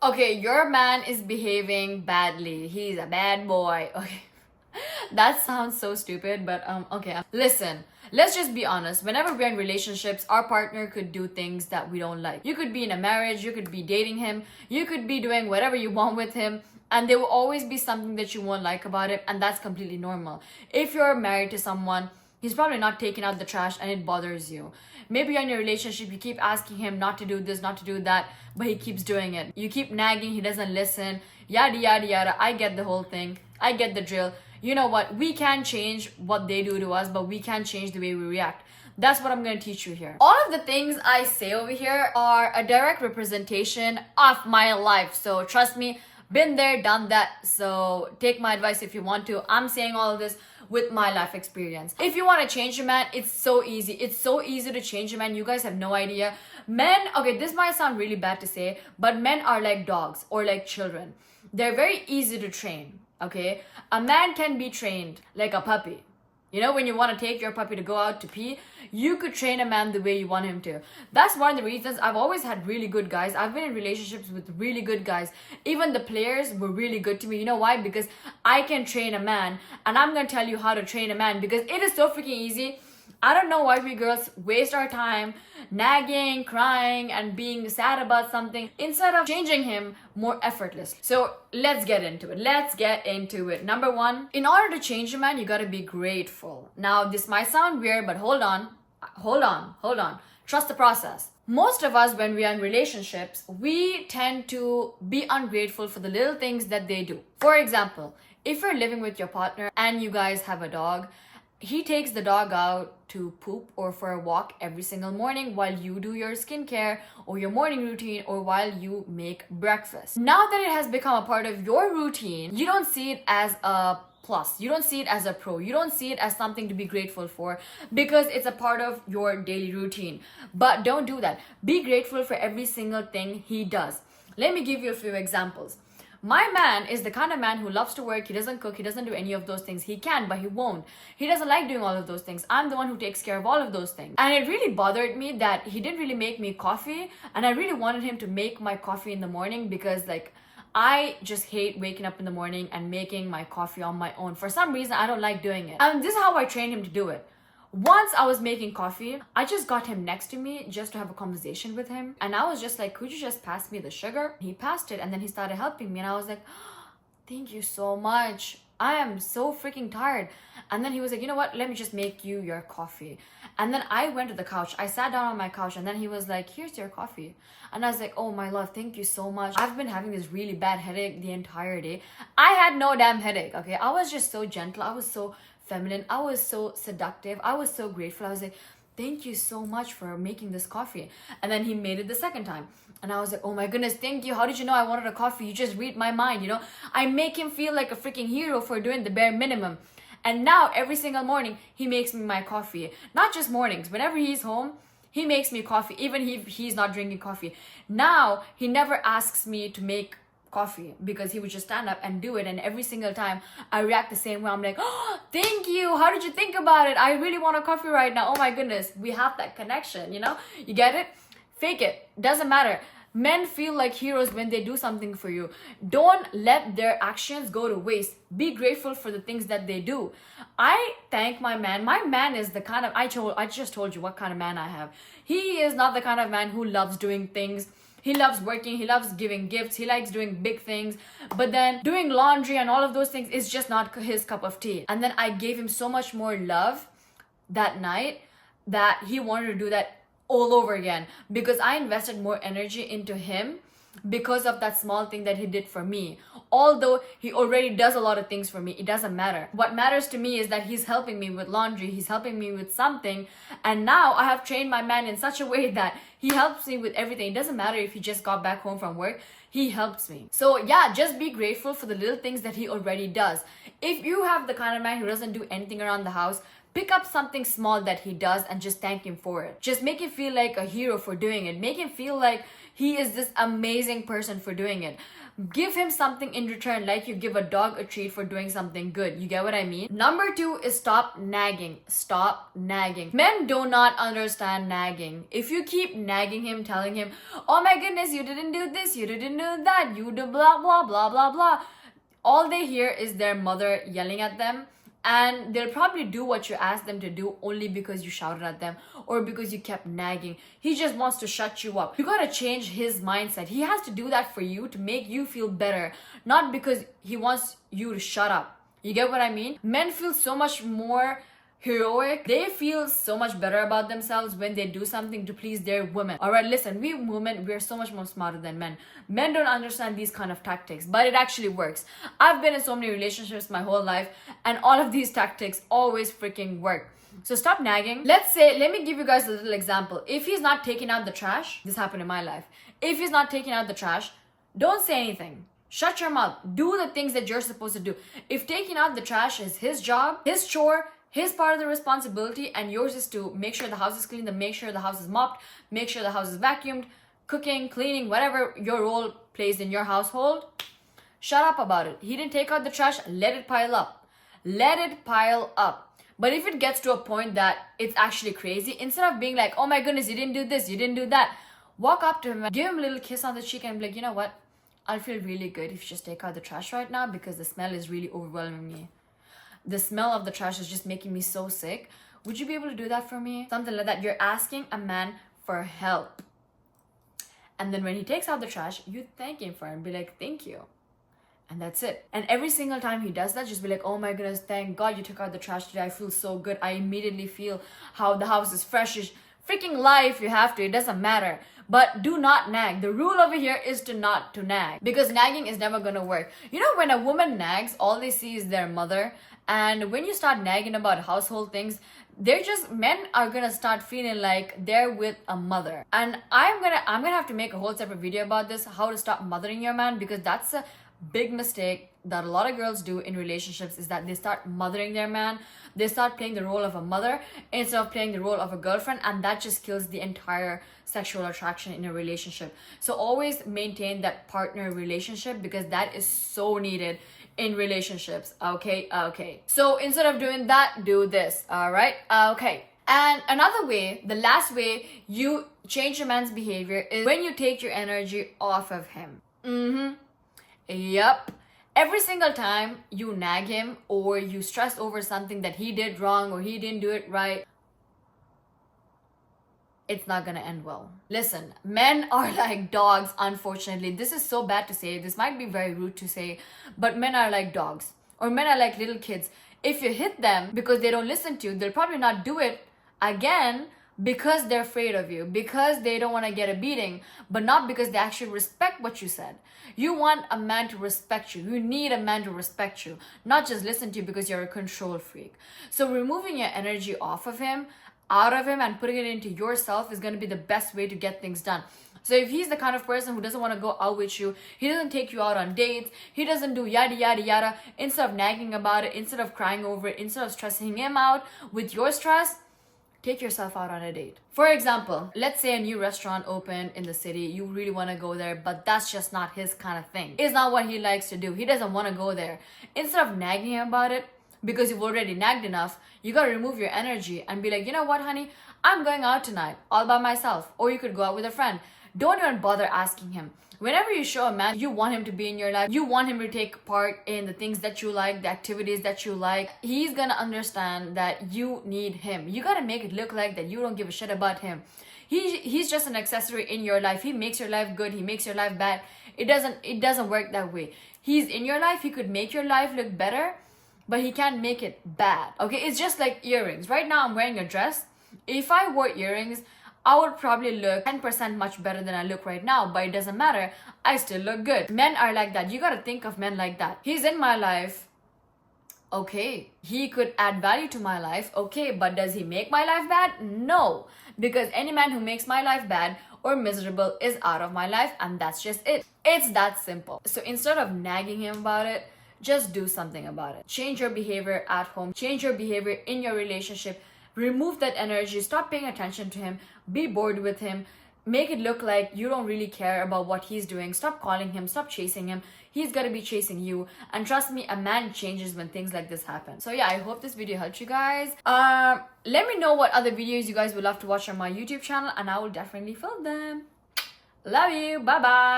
Okay, your man is behaving badly. He's a bad boy. Okay. That sounds so stupid, but okay. Listen, let's just be honest. Whenever we're in relationships, our partner could do things that we don't like. You could be in a marriage, you could be dating him, you could be doing whatever you want with him, and there will always be something that you won't like about it, and that's completely normal. If you're married to someone, he's probably not taking out the trash and it bothers you. Maybe you're in your relationship, you keep asking him not to do this, not to do that, but he keeps doing it. You keep nagging, he doesn't listen, yada yada yada. I get the whole thing. I get the drill. You know what? We can change what they do to us, but we can change the way we react. That's what I'm going to teach you here. All of the things I say over here are a direct representation of my life. So trust me, been there, done that. So take my advice if you want to. I'm saying all of this with my life experience. If you want to change a man, it's so easy. It's so easy to change a man. You guys have no idea. Men, okay, this might sound really bad to say, but men are like dogs or like children. They're very easy to train, okay? A man can be trained like a puppy. You know, when you want to take your puppy to go out to pee, you could train a man the way you want him to. That's one of the reasons I've always had really good guys. I've been in relationships with really good guys. Even the players were really good to me. You know why? Because I can train a man, and I'm going to tell you how to train a man because it is so freaking easy. I don't know why we girls waste our time nagging, crying, and being sad about something instead of changing him more effortlessly. So let's get into it. Number one, in order to change a man, you gotta be grateful. Now, this might sound weird, but hold on. Trust the process. Most of us, when we are in relationships, we tend to be ungrateful for the little things that they do. For example, if you're living with your partner and you guys have a dog, he takes the dog out to poop or for a walk every single morning while you do your skincare or your morning routine or while you make breakfast. Now that it has become a part of your routine, you don't see it as a plus. You don't see it as a pro. You don't see it as something to be grateful for because it's a part of your daily routine. But don't do that. Be grateful for every single thing he does. Let me give you a few examples. My man is the kind of man who loves to work. He doesn't cook. He doesn't do any of those things. He can, but he won't. He doesn't like doing all of those things. I'm the one who takes care of all of those things. And it really bothered me that he didn't really make me coffee. And I really wanted him to make my coffee in the morning because I just hate waking up in the morning and making my coffee on my own. For some reason, I don't like doing it. And this is how I trained him to do it. Once I was making coffee, I just got him next to me just to have a conversation with him. And I was just like, could you just pass me the sugar? He passed it and then he started helping me. And I was like, thank you so much. I am so freaking tired. And then he was like, you know what? Let me just make you your coffee. And then I went to the couch. I sat down on my couch and then he was like, here's your coffee. And I was like, oh my love, thank you so much. I've been having this really bad headache the entire day. I had no damn headache, okay? I was just so gentle. I was so feminine. I was so seductive. I was so grateful. I was like, thank you so much for making this coffee. And then he made it the second time. And I was like, oh my goodness, thank you. How did you know I wanted a coffee? You just read my mind, you know? I make him feel like a freaking hero for doing the bare minimum. And now every single morning, he makes me my coffee. Not just mornings. Whenever he's home, he makes me coffee. Even if he's not drinking coffee. Now, he never asks me to make coffee because he would just stand up and do it, and every single time I react the same way. I'm like, oh, thank you, how did you think about it? I really want a coffee right now. Oh my goodness, we have that connection, you know? You get it? Fake it, doesn't matter. Men feel like heroes when they do something for you. Don't let their actions go to waste. Be grateful for the things that they do. I thank my man. My man is the kind of, I just told you what kind of man I have. He is not the kind of man who loves doing things. He loves working, he loves giving gifts, he likes doing big things, but then doing laundry and all of those things is just not his cup of tea. And then I gave him so much more love that night that he wanted to do that all over again because I invested more energy into him because of that small thing that he did for me. Although he already does a lot of things for me, it doesn't matter. What matters to me is that he's helping me with laundry, he's helping me with something, and now I have trained my man in such a way that he helps me with everything. It doesn't matter if he just got back home from work, he helps me. So yeah, just be grateful for the little things that he already does. If you have the kind of man who doesn't do anything around the house, pick up something small that he does and just thank him for it. Just make him feel like a hero for doing it. Make him feel like he is this amazing person for doing it. Give him something in return, like you give a dog a treat for doing something good. You get what I mean? Number 2 is stop nagging. Stop nagging. Men do not understand nagging. If you keep nagging him, telling him, oh my goodness, you didn't do this, you didn't do that, you do blah blah blah blah blah, all they hear is their mother yelling at them, and they'll probably do what you asked them to do only because you shouted at them or because you kept nagging. He just wants to shut you up. You gotta change his mindset. He has to do that for you to make you feel better, not because he wants you to shut up. You get what I mean? Men feel so much more heroic. They feel so much better about themselves when they do something to please their women. Alright, listen, we women, we're so much more smarter than men. Men don't understand these kind of tactics, but it actually works. I've been in so many relationships my whole life, and all of these tactics always freaking work. So stop nagging. Let me give you guys a little example. If he's not taking out the trash, this happened in my life. If he's not taking out the trash, don't say anything. Shut your mouth. Do the things that you're supposed to do. If taking out the trash is his job, his chore, his part of the responsibility, and yours is to make sure the house is clean, make sure the house is mopped, make sure the house is vacuumed, cooking, cleaning, whatever your role plays in your household, shut up about it. He didn't take out the trash, let it pile up. Let it pile up. But if it gets to a point that it's actually crazy, instead of being like, oh my goodness, you didn't do this, you didn't do that, walk up to him and give him a little kiss on the cheek and be like, you know what? I'll feel really good if you just take out the trash right now because the smell is really overwhelming me. The smell of the trash is just making me so sick. Would you be able to do that for me? Something like that. You're asking a man for help. And then when he takes out the trash, you thank him for it and be like, thank you. And that's it. And every single time he does that, just be like, oh my goodness, thank God you took out the trash today. I feel so good. I immediately feel how the house is fresh. Freaking lie if you have to. It doesn't matter. But do not nag. The rule over here is to not to nag. Because nagging is never going to work. You know, when a woman nags, all they see is their mother. And when you start nagging about household things, men are gonna start feeling like they're with a mother. And I'm gonna have to make a whole separate video about this, how to stop mothering your man, because that's a big mistake that a lot of girls do in relationships, is that they start mothering their man. They start playing the role of a mother instead of playing the role of a girlfriend, and that just kills the entire sexual attraction in a relationship. So always maintain that partner relationship, because that is so needed in relationships. Okay. So instead of doing that, do this. All right. Okay. And another way, the last way you change your man's behavior is when you take your energy off of him. Yep. Every single time you nag him or you stress over something that he did wrong or he didn't do it right, it's not gonna end well. Listen, men are like dogs, unfortunately. This is so bad to say. This might be very rude to say, but men are like dogs, or men are like little kids. If you hit them because they don't listen to you, they'll probably not do it again because they're afraid of you, because they don't want to get a beating, but not because they actually respect what you said. You want a man to respect you. You need a man to respect you, not just listen to you because you're a control freak. So removing your energy off of him, out of him, and putting it into yourself is going to be the best way to get things done. So if he's the kind of person who doesn't want to go out with you, he doesn't take you out on dates, he doesn't do yada yada yada, instead of nagging about it, instead of crying over it, instead of stressing him out with your stress, take yourself out on a date. For example, let's say a new restaurant opened in the city. You really want to go there, but that's just not his kind of thing. It's not what he likes to do. He doesn't want to go there. Instead of nagging him about it, because you've already nagged enough, you gotta remove your energy and be like, you know what, honey? I'm going out tonight all by myself. Or you could go out with a friend. Don't even bother asking him. Whenever you show a man you want him to be in your life, you want him to take part in the things that you like, the activities that you like, he's gonna understand that you need him. You gotta make it look like that you don't give a shit about him. He's just an accessory in your life. He makes your life good, he makes your life bad. It doesn't work that way. He's in your life, he could make your life look better, but he can't make it bad. Okay, it's just like earrings. Right now I'm wearing a dress. If I wore earrings, I would probably look 10% much better than I look right now, but it doesn't matter. I still look good. Men are like that. You gotta think of men like that. He's in my life. Okay, he could add value to my life. Okay, but does he make my life bad? No, because any man who makes my life bad or miserable is out of my life, and that's just it. It's that simple. So instead of nagging him about it, just do something about it. Change your behavior at home. Change your behavior in your relationship. Remove that energy. Stop paying attention to him. Be bored with him. make it look like you don't really care about what he's doing. Stop calling him, stop chasing him. He's gotta be chasing you. And trust me, a man changes when things like this happen. So yeah, I hope this video helped you guys. Let me know what other videos you guys would love to watch on my YouTube channel, and I will definitely film them. Love you. Bye bye.